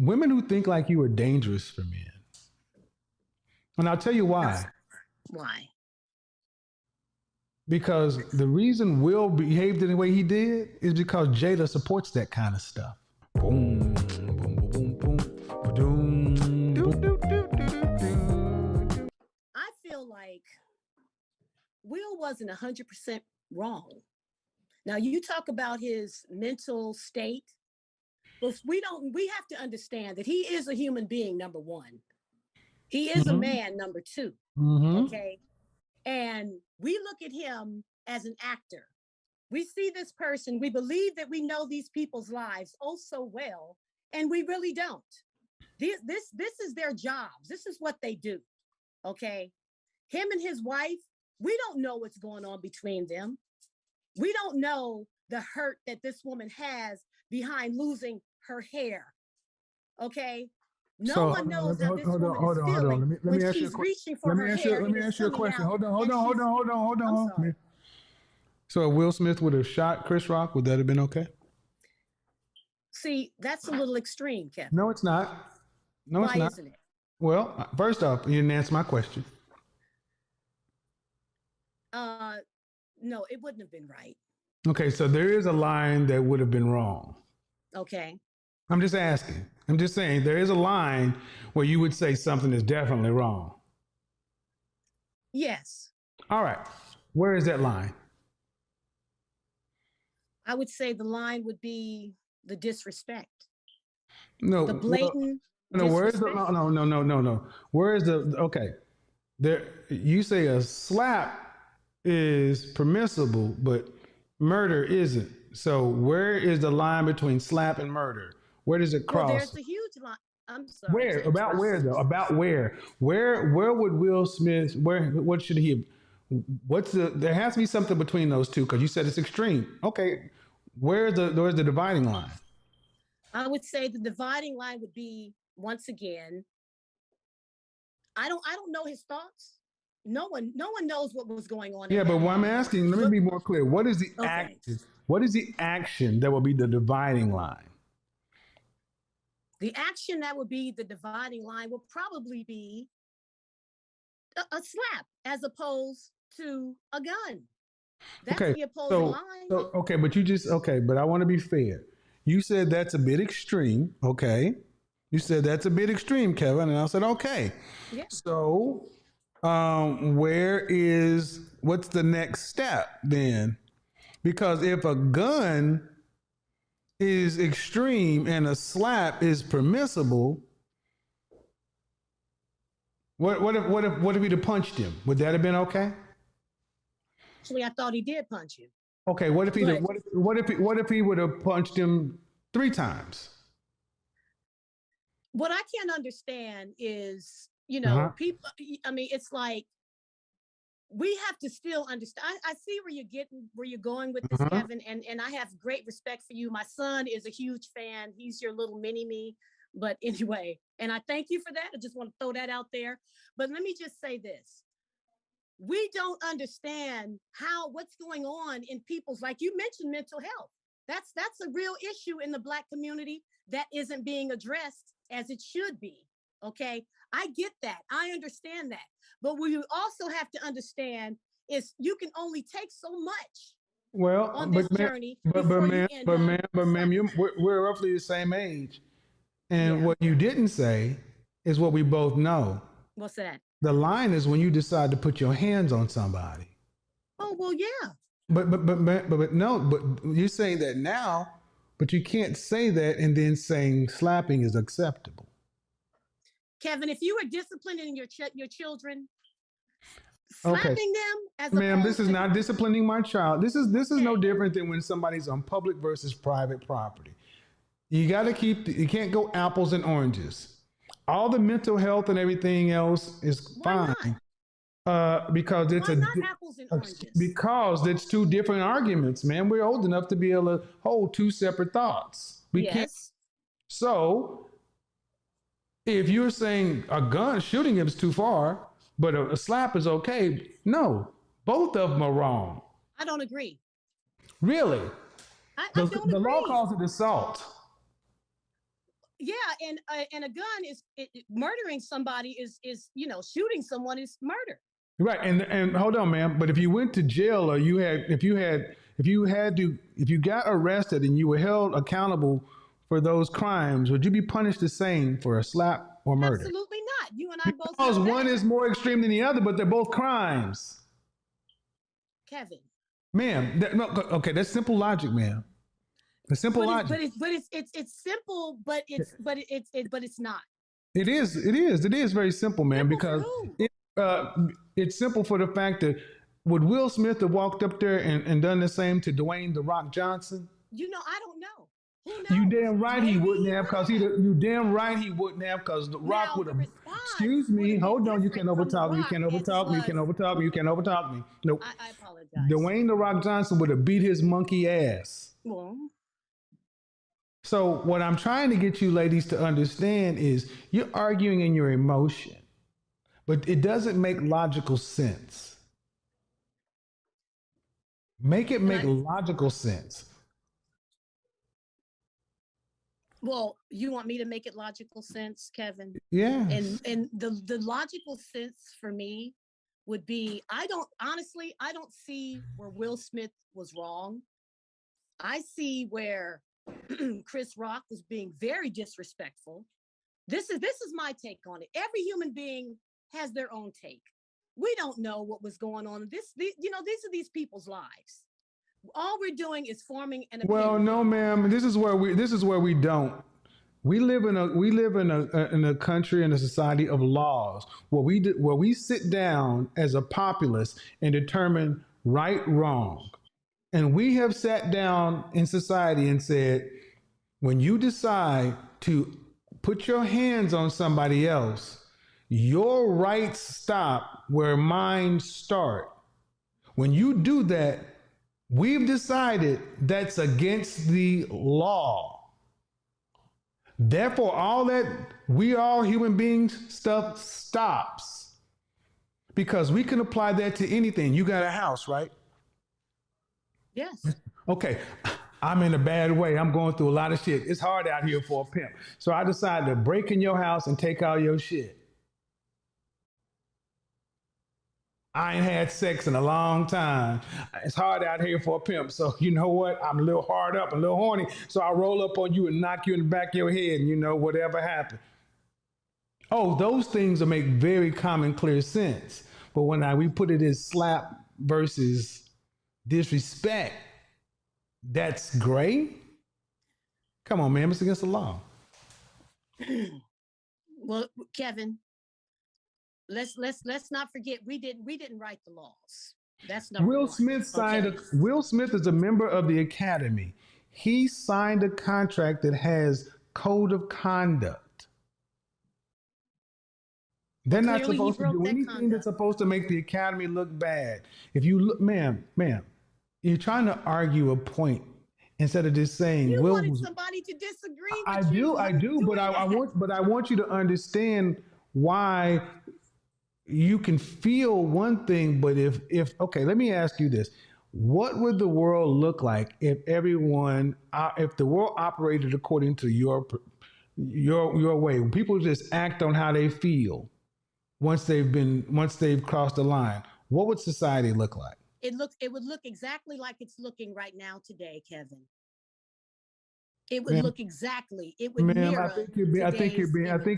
women who think like you are dangerous for men. And I'll tell you why. Why? Because the reason Will behaved in the way he did is because Jada supports that kind of stuff. Boom, boom, boom, boom, boom, boom, do, do, do, do, do. I feel like Will wasn't 100% wrong. Now you talk about his mental state, but we have to understand that he is a human being, number one. He is a man, number two. Okay. And we look at him as an actor. We see this person, we believe that we know these people's lives oh so well, and we really don't. This is their jobs. This is what they do. Okay. Him and his wife, we don't know what's going on between them. We don't know the hurt that this woman has behind losing her hair. Okay. No one knows how this woman is feeling when she's reaching for her hair. Let me ask you a question. Hold on. So if Will Smith would have shot Chris Rock, would that have been okay? See, that's a little extreme, Kevin. No, it's not. No, it's not. Why isn't it? Well, first off, you didn't answer my question. No, it wouldn't have been right. Okay, so there is a line that would have been wrong. Okay. I'm just asking. I'm just saying there is a line where you would say something is definitely wrong. Yes. All right. Where is that line? I would say the line would be the disrespect. No. The blatant. No. Where's the no? Where is the okay? There. You say a slap is permissible, but murder isn't. So where is the line between slap and murder? Where does it cross? Well, there's a huge line. I'm sorry. Where? About where though? About where? Where would Will Smith? What should he? What's the? There has to be something between those two because you said it's extreme. Okay, where's the dividing line? I would say the dividing line would be once again. I don't know his thoughts. No one knows what was going on. Yeah, but what I'm asking, let me be more clear. What is the action? What is the action that will be the dividing line? The action that would be the dividing line will probably be a slap as opposed to a gun. That's the opposing line. Okay, but I want to be fair. You said that's a bit extreme, okay? You said that's a bit extreme, Kevin, and I said, okay. Yeah. So what's the next step then? Because if a gun is extreme and a slap is permissible, what if he'd have punched him? Would that have been okay? Actually, I thought he did punch you. Okay, what if he would have punched him 3 times? What I can't understand is, people. I mean, it's like we have to still understand. I see where you're going with this, Kevin, and I have great respect for you. My son is a huge fan. He's your little mini me. But anyway, and I thank you for that. I just want to throw that out there. But let me just say this. We don't understand what's going on in people's, like you mentioned, mental health. That's a real issue in the Black community that isn't being addressed as it should be. Okay. I get that. I understand that. But what you also have to understand is you can only take so much on this journey. But ma'am, we're roughly the same age. And what you didn't say is what we both know. What's that? The line is when you decide to put your hands on somebody. Oh, well, yeah. But you're saying that now, but you can't say that and then saying slapping is acceptable. Kevin, if you were disciplining your children, slapping them as a ma'am, this is not disciplining my child. This is no different than when somebody's on public versus private property. You got to you can't go apples and oranges. All the mental health and everything else is fine. Because it's not apples and oranges? Because it's 2 different arguments, man. We're old enough to be able to hold 2 separate thoughts. We can't. So if you're saying a gun shooting him is too far, but a slap is okay, no, both of them are wrong. I don't agree. Really? I don't agree. The law calls it assault. and a gun is murdering somebody is shooting someone is murder. Right, and hold on, man. But if you went to jail, or if you got arrested and you were held accountable for those crimes, would you be punished the same for a slap or murder? Absolutely not. You and I both Because know one that, is more extreme than the other, but they're both crimes. Kevin. Ma'am, no, okay, that's simple logic, ma'am. The simple logic. It's simple, but it's not. It is very simple, man. Simple Because for who? it's simple for the fact that would Will Smith have walked up there and done the same to Dwayne the Rock Johnson? I don't know. Who knows? You damn right Maybe he wouldn't have, because you damn right he wouldn't have, because the Rock would have. Excuse me, hold on. You can't overtalk me. You can't overtalk me. You can't overtalk me. You can't overtalk me. Nope. I apologize. Dwayne the Rock Johnson would have beat his monkey ass. Well, so what I'm trying to get you ladies to understand is you're arguing in your emotion, but it doesn't make logical sense. Make it make logical sense. Well, you want me to make it logical sense, Kevin? Yeah. And the logical sense for me would be I don't see where Will Smith was wrong. I see where Chris Rock was being very disrespectful. This is my take on it. Every human being has their own take. We don't know what was going on. These are these people's lives. All we're doing is forming an opinion. Well, no, ma'am. This is where we don't. We live in a country and a society of laws where we sit down as a populace and determine right, wrong. And we have sat down in society and said, when you decide to put your hands on somebody else, your rights stop where mine start. When you do that, we've decided that's against the law. Therefore, all that we all human beings stuff stops, because we can apply that to anything. You got a house, right? Yes. Okay. I'm in a bad way. I'm going through a lot of shit. It's hard out here for a pimp. So I decided to break in your house and take all your shit. I ain't had sex in a long time. It's hard out here for a pimp. So you know what? I'm a little hard up, a little horny. So I roll up on you and knock you in the back of your head, and whatever happened. Oh, those things will make very common, clear sense. But when we put it as slap versus disrespect, that's gray. Come on, man, it's against the law. Well, Kevin, let's not forget we didn't write the laws. That's not Will Smith signed. Okay. Will Smith is a member of the Academy. He signed a contract that has code of conduct. They're not supposed to do anything that's supposed to make the Academy look bad. If you look, ma'am, you're trying to argue a point instead of just saying you wanted somebody to disagree with I do, but I want you to understand why you can feel one thing, but if okay, let me ask you this. What would the world look like if the world operated according to your way? People just act on how they feel once they've crossed the line. What would society look like? It would look exactly like it's looking right now today, Kevin. It would look exactly. It would mirror. I think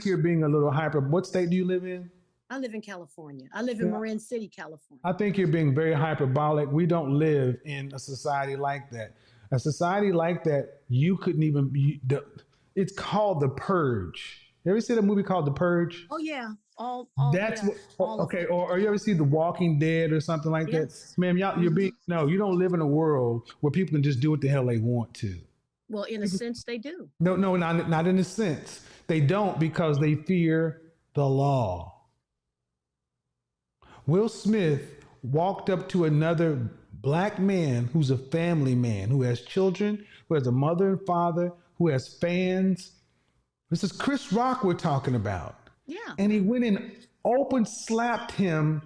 you're being a little hyper. What state do you live in? I live in California. I live in Marin City, California. I think you're being very hyperbolic. We don't live in a society like that. A society like that, you couldn't even be. It's called The Purge. You ever see that movie called The Purge? Oh yeah. That's yeah, what. Okay. Or you ever see The Walking Dead or something like that? Ma'am, you're being you don't live in a world where people can just do what the hell they want to. Well, in a sense, they do. No, not in a sense. They don't, because they fear the law. Will Smith walked up to another black man who's a family man, who has children, who has a mother and father, who has fans. This is Chris Rock we're talking about. Yeah. And he went and slapped him.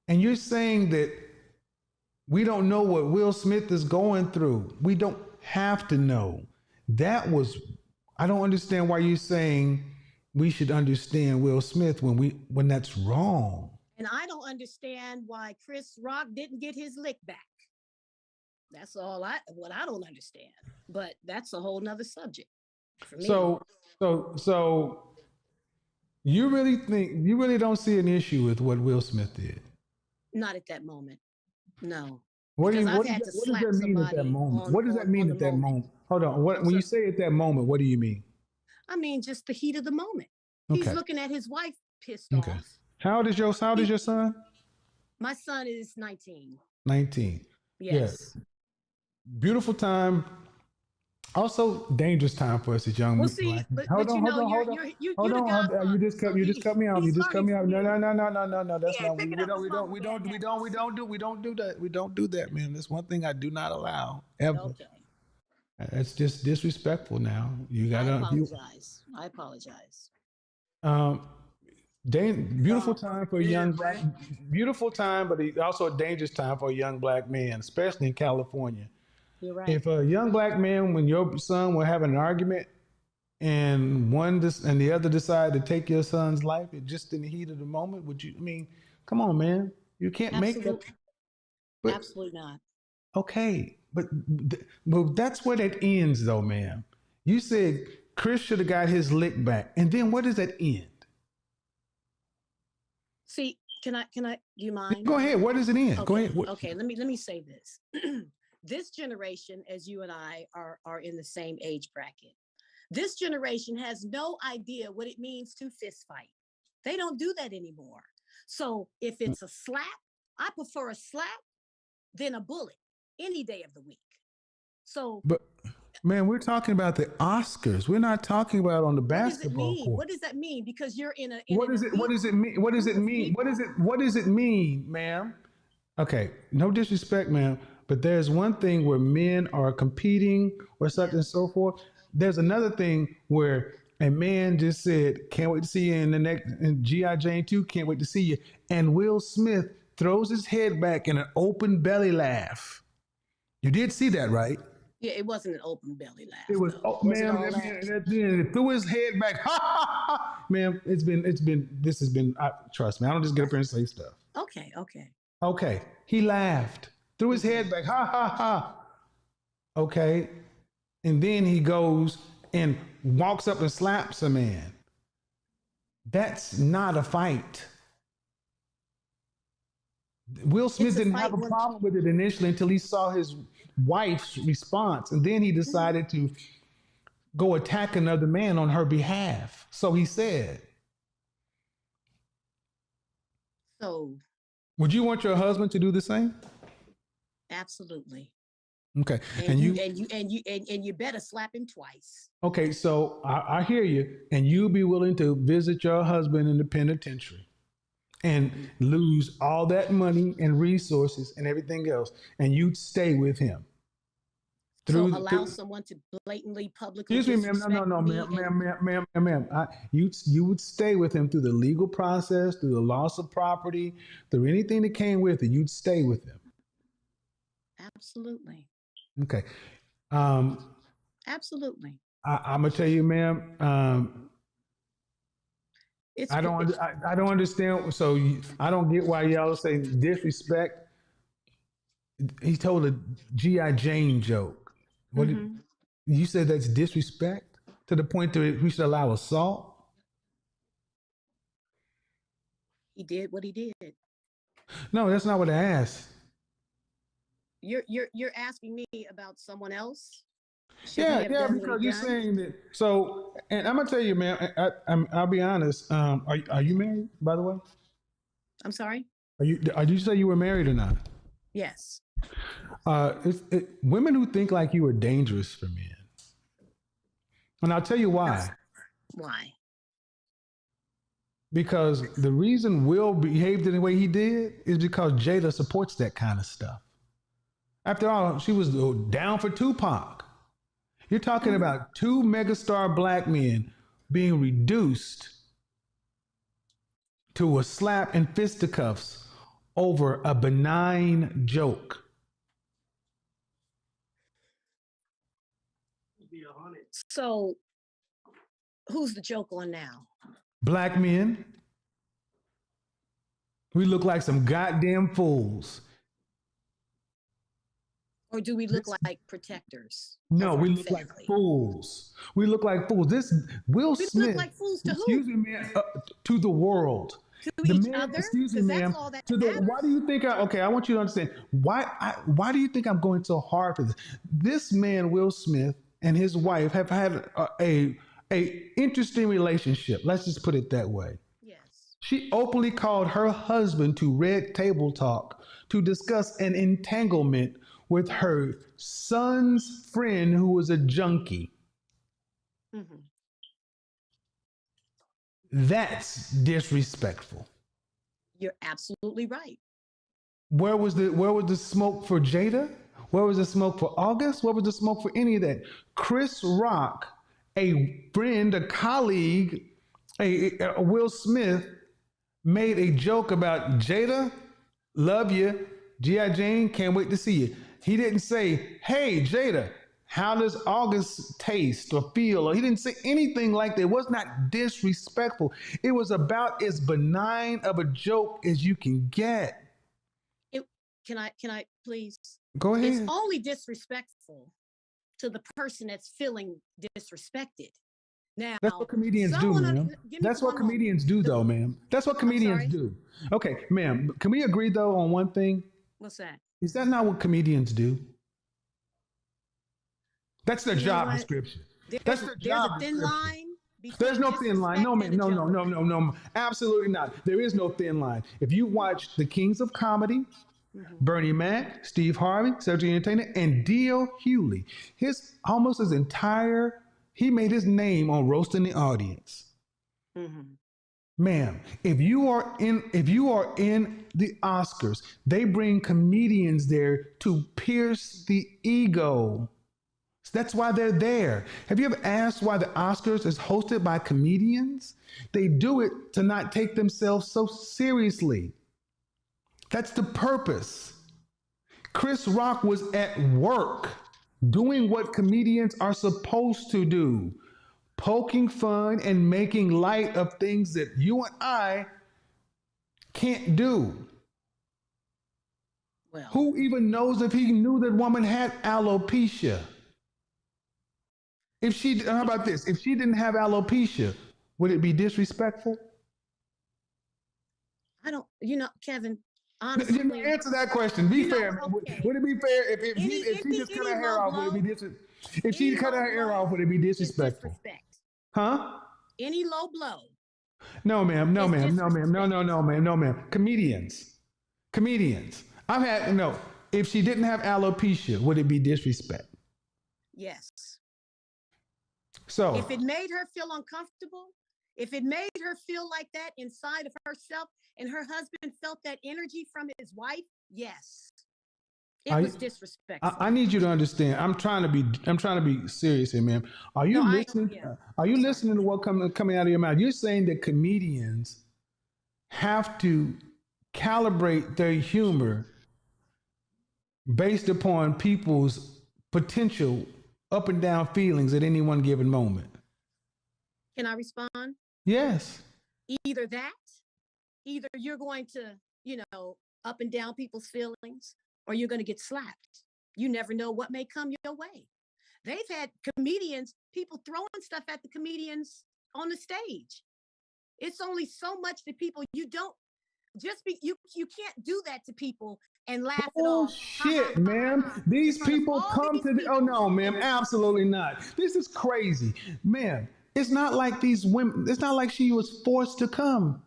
And you're saying that we don't know what Will Smith is going through. We don't have to know. That was I don't understand why you're saying we should understand Will Smith when that's wrong. And I don't understand why Chris Rock didn't get his lick back. That's what I don't understand. But that's a whole nother subject for me. So you really don't see an issue with what Will Smith did? Not at that moment. No. What does that mean at that moment? What does that mean at that moment? Hold on. When you say at that moment, what do you mean? I mean, just the heat of the moment. Okay. He's looking at his wife pissed off. How old is your son? My son is 19. 19. Yes. Beautiful time. Also, dangerous time for us as young black men. Hold on. You just cut me off. No. That's not. We don't do that. We don't do that, man. That's one thing I do not allow ever. Okay. It's just disrespectful. Now you gotta. I apologize. Beautiful time for a young black. Beautiful time, but also a dangerous time for a young black man, especially in California. You're right. If a young black man, when your son were having an argument, and the other decide to take your son's life, just in the heat of the moment, would you? I mean, come on, man, you can't make that. Absolutely not. Okay, but that's where that ends, though, man. You said Chris should have got his lick back, and then where does that end? See, can I? Do you mind? Go ahead. Where does it end? Okay. Go ahead. Okay. Let me say this. This generation, as you and I are in the same age bracket, this generation has no idea what it means to fist fight. They don't do that anymore. So if it's a slap, I prefer a slap than a bullet any day of the week. So, but man, we're talking about the Oscars. We're not talking about on the basketball court. What does that mean? Because you're in a. What does it mean? What does it mean, ma'am? Okay, no disrespect, ma'am. But there's one thing where men are competing or something and so forth. There's another thing where a man just said, "Can't wait to see you in the next in G.I. Jane 2, can't wait to see you." And Will Smith throws his head back in an open belly laugh. You did see that, right? Yeah, it wasn't an open belly laugh. It was, man, threw his head back. Ha ha ha. Man, trust me, I don't just get up here and say stuff. Okay. He laughed. Threw his head back, ha, ha, ha. Okay. And then he goes and walks up and slaps a man. That's not a fight. Will Smith didn't have a problem with it initially until he saw his wife's response. And then he decided to go attack another man on her behalf. So he said. So. Would you want your husband to do the same? Absolutely. Okay. And you better slap him twice. Okay, so I hear you. And you be willing to visit your husband in the penitentiary and lose all that money and resources and everything else, and you'd stay with him. Allow someone to blatantly, publicly. Excuse me, ma'am. No, ma'am. You would stay with him through the legal process, through the loss of property, through anything that came with it. You'd stay with him. Absolutely. Okay. Absolutely. I'm gonna tell you, ma'am. I don't understand. So I don't get why y'all say disrespect. He told a G.I. Jane joke. What you said that's disrespect to the point that we should allow assault? He did what he did. No, that's not what I asked. You're asking me about someone else? Yeah, because you're saying that. So, and I'm gonna tell you, man. I'll be honest. Are you married, by the way? I'm sorry. Did you say you were married or not? Yes. Women who think like you are dangerous for men, and I'll tell you why. Why? Because the reason Will behaved in the way he did is because Jada supports that kind of stuff. After all, she was down for Tupac. You're talking about two megastar black men being reduced to a slap and fisticuffs over a benign joke. So Who's the joke on now? Black men. We look like some goddamn fools. Or do we look like protectors? No, we look like fools. We look like fools. This Will Smith. We look like fools to who? Excuse me, man. To the world. To the each man, other. Excuse me, ma'am. Why do you think I want you to understand why do you think I'm going so hard for this? This man, Will Smith, and his wife have had a interesting relationship. Let's just put it that way. Yes. She openly called her husband to Red Table Talk to discuss an entanglement with her son's friend who was a junkie. Mm-hmm. That's disrespectful. You're absolutely right. Where was the smoke for Jada? Where was the smoke for August? Where was the smoke for any of that? Chris Rock, a friend, a colleague, a Will Smith, made a joke about Jada, love you, G.I. Jane, can't wait to see you. He didn't say, hey, Jada, how does August taste or feel? Or he didn't say anything like that. It was not disrespectful. It was about as benign of a joke as you can get. Can I please? Go ahead. It's only disrespectful to the person that's feeling disrespected. Now, that's what comedians do, ma'am. That's what comedians do, though, ma'am. That's what comedians do. Okay, ma'am, can we agree, though, on one thing? What's that? Is that not what comedians do? That's their job description. That's their job description. There's a thin line. There's no thin line. No, man. No. Absolutely not. There is no thin line. If you watch the Kings of Comedy, Bernie Mac, Steve Harvey, Cedric Entertainer, and D.L. Hewley, he made his name on roasting the audience. Mm-hmm. Ma'am, if you are in the Oscars, they bring comedians there to pierce the ego. That's why they're there. Have you ever asked why the Oscars is hosted by comedians? They do it to not take themselves so seriously. That's the purpose. Chris Rock was at work doing what comedians are supposed to do, poking fun and making light of things that you and I can't do. Well, who even knows if he knew that woman had alopecia? How about this? If she didn't have alopecia, would it be disrespectful? Kevin, honestly. Answer that question. Be fair. Okay. Would it be fair if she just cut her hair off? Would it be disrespectful? If she cut her hair off, would it be disrespectful? Huh? Any low blow. No, ma'am. No, ma'am. No, ma'am. No, ma'am. No, ma'am. Comedians. If she didn't have alopecia, would it be disrespect? Yes. So if it made her feel uncomfortable, if it made her feel like that inside of herself, and her husband felt that energy from his wife, yes, it was disrespectful. I need you to understand. I'm trying to be serious here, ma'am. Are you listening? Are you listening to what coming out of your mouth? You're saying that comedians have to calibrate their humor based upon people's potential up and down feelings at any one given moment. Can I respond? Yes. Either you're going to, up and down people's feelings, or you're going to get slapped. You never know what may come your way. They've had people throwing stuff at the comedians on the stage. It's only so much that you can't do that to people and laugh it off. Shit, ma'am. These people come to oh no, ma'am, absolutely not. This is crazy. Ma'am, it's not like these women, it's not like she was forced to come.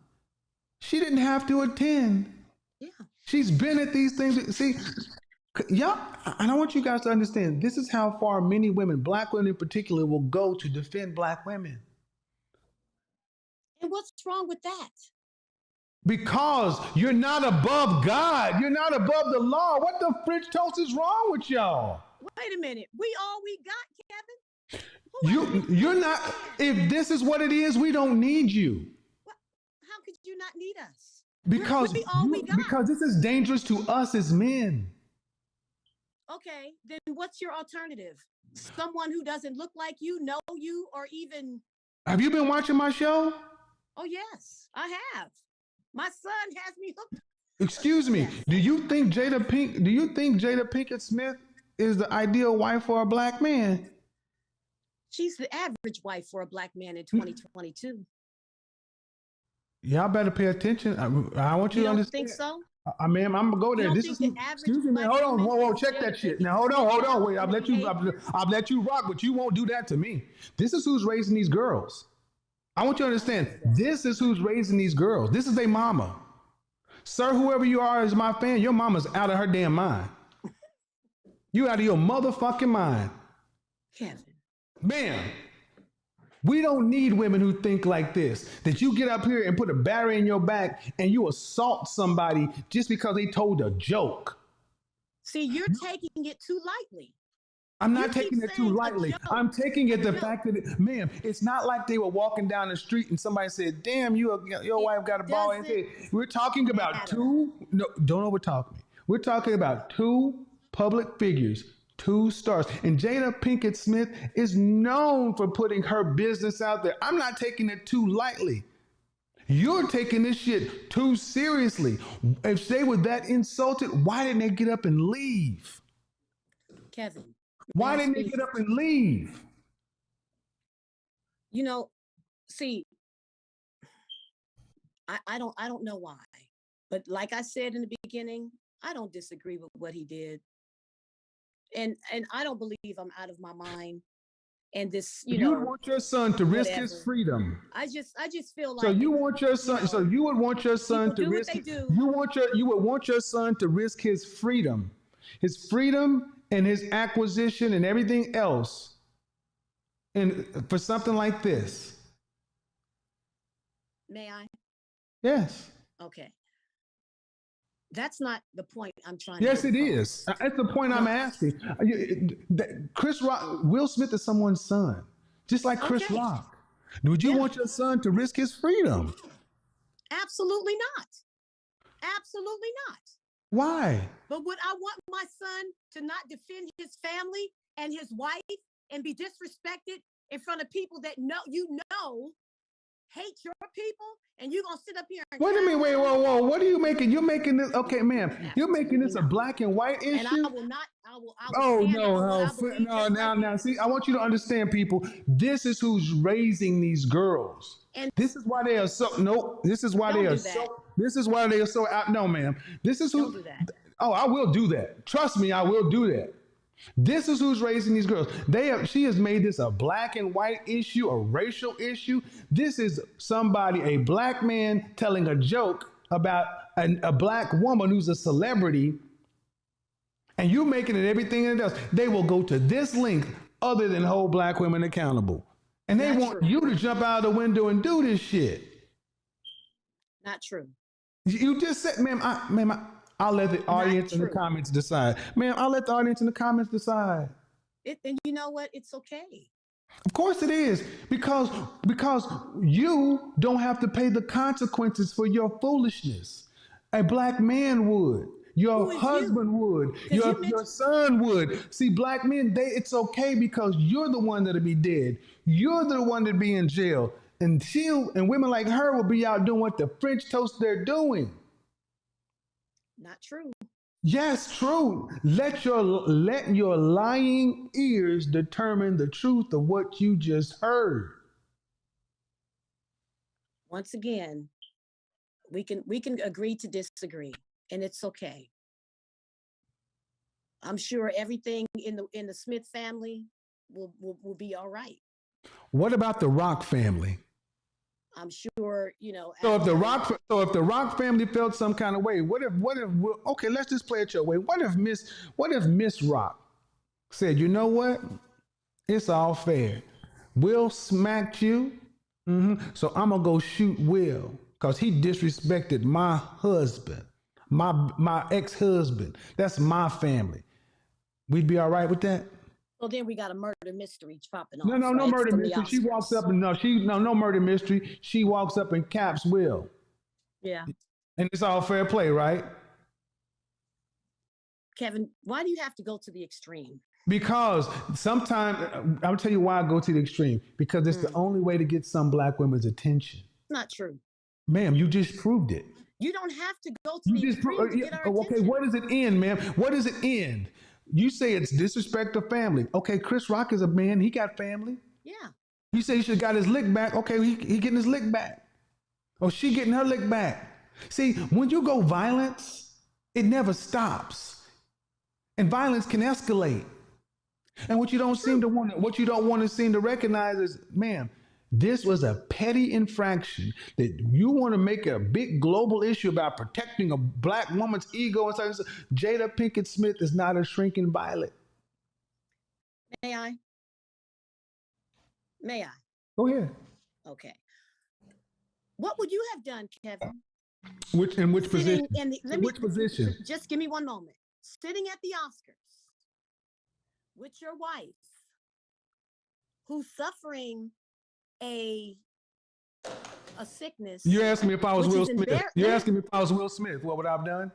She didn't have to attend. Yeah. She's been at these things. See, yeah, and I want you guys to understand, this is how far many women, Black women in particular, will go to defend Black women. And what's wrong with that? Because you're not above God. You're not above the law. What the French toast is wrong with y'all? Wait a minute. We all we got, Kevin? You're not, if this is what it is, we don't need you. How could you not need us? Because this is dangerous to us as men. Okay, then what's your alternative? Someone who doesn't look like you, know you, or even Have you been watching my show? Oh, yes, I have. My son has me hooked. Excuse me. Yes. Do you think Jada Pinkett Smith is the ideal wife for a black man? She's the average wife for a black man in 2022. Y'all better pay attention. I want you You to don't understand. think so? Ma'am, I'm gonna go You there. don't This think is the average excuse me, man. black Hold on, woman whoa, is check Jada that shit. Pinkett Now hold on. Wait, I'll let you rock, but you won't do that to me. This is who's raising these girls. I want you to understand. This is who's raising these girls. This is their mama. Sir, whoever you are is my fan. Your mama's out of her damn mind. You out of your motherfucking mind. Kevin. Ma'am, we don't need women who think like this. That you get up here and put a battery in your back and you assault somebody just because they told a joke. See, you're taking it too lightly. I'm not taking it too lightly. I'm taking it the fact that, ma'am, it's not like they were walking down the street and somebody said, damn, your wife got a ball in head. We're talking about two, no, don't overtalk me. We're talking about two public figures, two stars. And Jada Pinkett Smith is known for putting her business out there. I'm not taking it too lightly. You're taking this shit too seriously. If they were that insulted, why didn't they get up and leave? Kevin. Why didn't they get up and leave? You know, see, I don't know why. But like I said in the beginning, I don't disagree with what he did. And I don't believe I'm out of my mind. And this, you would want your son to risk his freedom. I just feel like so you want your son. So you would want your son to risk. You would want your son to risk his freedom and his acquisition and everything else, and for something like this. May I? Yes. Okay. That's not the point I'm trying yes, to it is. That's the point I'm asking. Chris Rock, Will Smith is someone's son, just like Chris Rock. Would you want your son to risk his freedom? Absolutely not. Absolutely not. Why? But would I want my son to not defend his family and his wife and be disrespected in front of people that hate your people, and you're gonna sit up here and wait a minute, whoa. What are you making? You're making this, okay, ma'am. You're making this a black and white issue. And I will not, I will now, see, I want you to understand, people, this is who's raising these girls. And this is why they are so, this is why they are so out. No, ma'am. This is who, don't do that. Oh, I will do that. Trust me, I will do that. This is who's raising these girls. She has made this a black and white issue, a racial issue. This is a black man telling a joke about a black woman who's a celebrity, and you're making it everything else. They will go to this length other than hold black women accountable. And they want you to jump out of the window and do this shit. Not true. You just said, I'll let the audience in the comments decide. Ma'am, I'll let the audience in the comments decide. And you know what? It's okay. Of course it is. Because you don't have to pay the consequences for your foolishness. A black man would. Your husband would. Your son would. See, black men, it's okay because you're the one that'll be dead. You're the one that'll be in jail. And women like her will be out doing what the French toast they're doing. Not true. Yes, true. Let your lying ears determine the truth of what you just heard. Once again, we can agree to disagree, and it's okay. I'm sure everything in the Smith family will be all right. What about the Rock family? I'm sure, So if the Rock family felt some kind of way, what if okay, let's just play it your way. What if Miss Rock said, you know what? It's all fair. Will smacked you. So I'm gonna go shoot Will because he disrespected my husband, my ex-husband. That's my family. We'd be all right with that? Well, then we got a murder mystery popping off. No murder mystery. She walks up and no murder mystery. She walks up and caps Will. Yeah. And it's all fair play, right? Kevin, why do you have to go to the extreme? Because sometimes, I'll tell you why I go to the extreme. Because it's the only way to get some black women's attention. Not true. Ma'am, you just proved it. You don't have to go to the extreme to get our attention. Okay, where does it end, ma'am? Where does it end? You say it's disrespect of family. Okay, Chris Rock is a man. He got family. Yeah. You say he should have got his lick back. Okay, he getting his lick back. Or she getting her lick back. See, when you go violence, it never stops. And violence can escalate. And what you don't seem to recognize is, ma'am, this was a petty infraction that you want to make a big global issue about protecting a black woman's ego and such. Jada Pinkett Smith is not a shrinking violet. May I? Go ahead. Okay. What would you have done, Kevin? In which position? Which position? Just give me one moment. Sitting at the Oscars with your wife, who's suffering a sickness. You asked me if I was Will Smith. You asked me if I was Will Smith. What would I have done?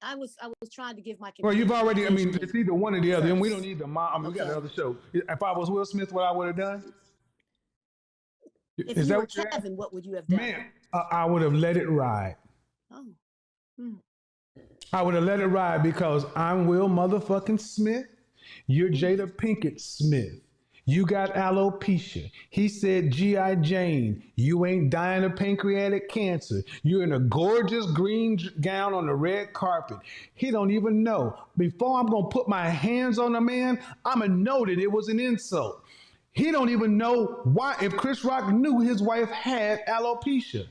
I was trying to give my. Well, you've already. I mean, it's either one or the other, and we don't need the mom. We got another show. If I was Will Smith, what I would have done? If you were Kevin, what would you have done? Man, I would have let it ride. Oh. I would have let it ride because I'm Will motherfucking Smith. You're Jada Pinkett Smith. You got alopecia. He said, G.I. Jane, you ain't dying of pancreatic cancer. You're in a gorgeous green gown on the red carpet. He don't even know. Before I'm going to put my hands on a man, I'm going to know that it was an insult. He don't even know why, if Chris Rock knew his wife had alopecia.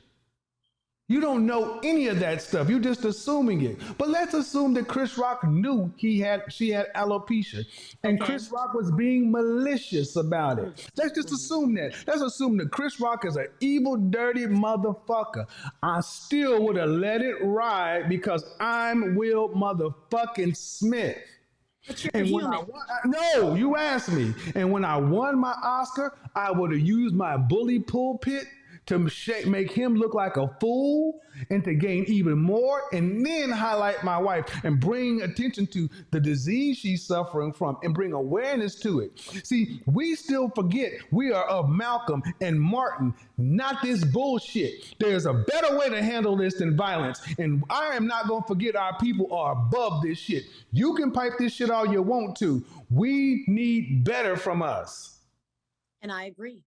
You don't know any of that stuff. You're just assuming it. But let's assume that Chris Rock knew she had alopecia, and Chris Rock was being malicious about it. Let's just assume that. Let's assume that Chris Rock is an evil, dirty motherfucker. I still would have let it ride because I'm Will motherfucking Smith. But you're human. No, you asked me. And when I won my Oscar, I would have used my bully pulpit to make him look like a fool and to gain even more, and then highlight my wife and bring attention to the disease she's suffering from and bring awareness to it. See, we still forget we are of Malcolm and Martin, not this bullshit. There's a better way to handle this than violence, and I am not going to forget our people are above this shit. You can pipe this shit all you want to. We need better from us. And I agree.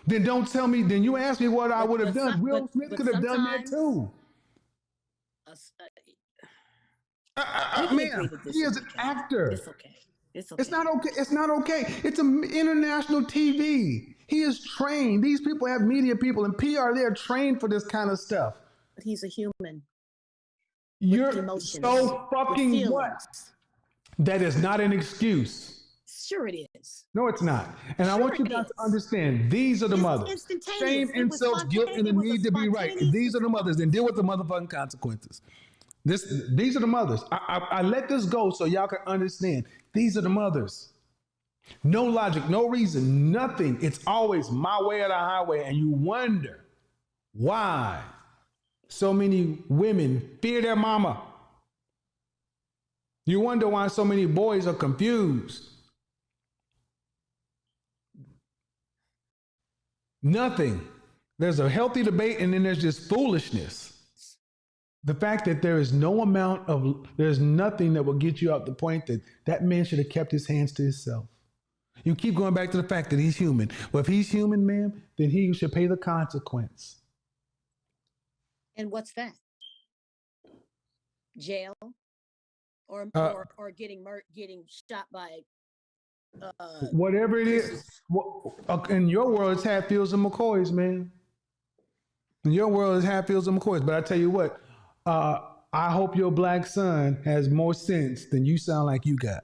Then don't tell me, then you ask me what I would have done. Will Smith could have done that too. Man, he is an actor. It's okay. It's okay. It's not okay. It's not okay. It's an international TV. He is trained. These people have media people and PR. They're trained for this kind of stuff. But he's a human. You're so fucking what? That is not an excuse. Sure it is. No, it's not. And I want you guys to understand, these are the mothers. Shame, insults, guilt, and the need to be right. And these are the mothers. And deal with the motherfucking consequences. These are the mothers. I let this go so y'all can understand. These are the mothers. No logic, no reason, nothing. It's always my way or the highway. And you wonder why so many women fear their mama. You wonder why so many boys are confused. Nothing. There's a healthy debate and then there's just foolishness. The fact that there's nothing that will get you out the point that man should have kept his hands to himself. You keep going back to the fact that he's human. Well, if he's human, ma'am, then he should pay the consequence. And what's that? Jail? Or getting shot by whatever it is. In your world, it's Hatfields and McCoys, man. In your world, it's Hatfields and McCoys. But I tell you what, I hope your black son has more sense than you sound like you got.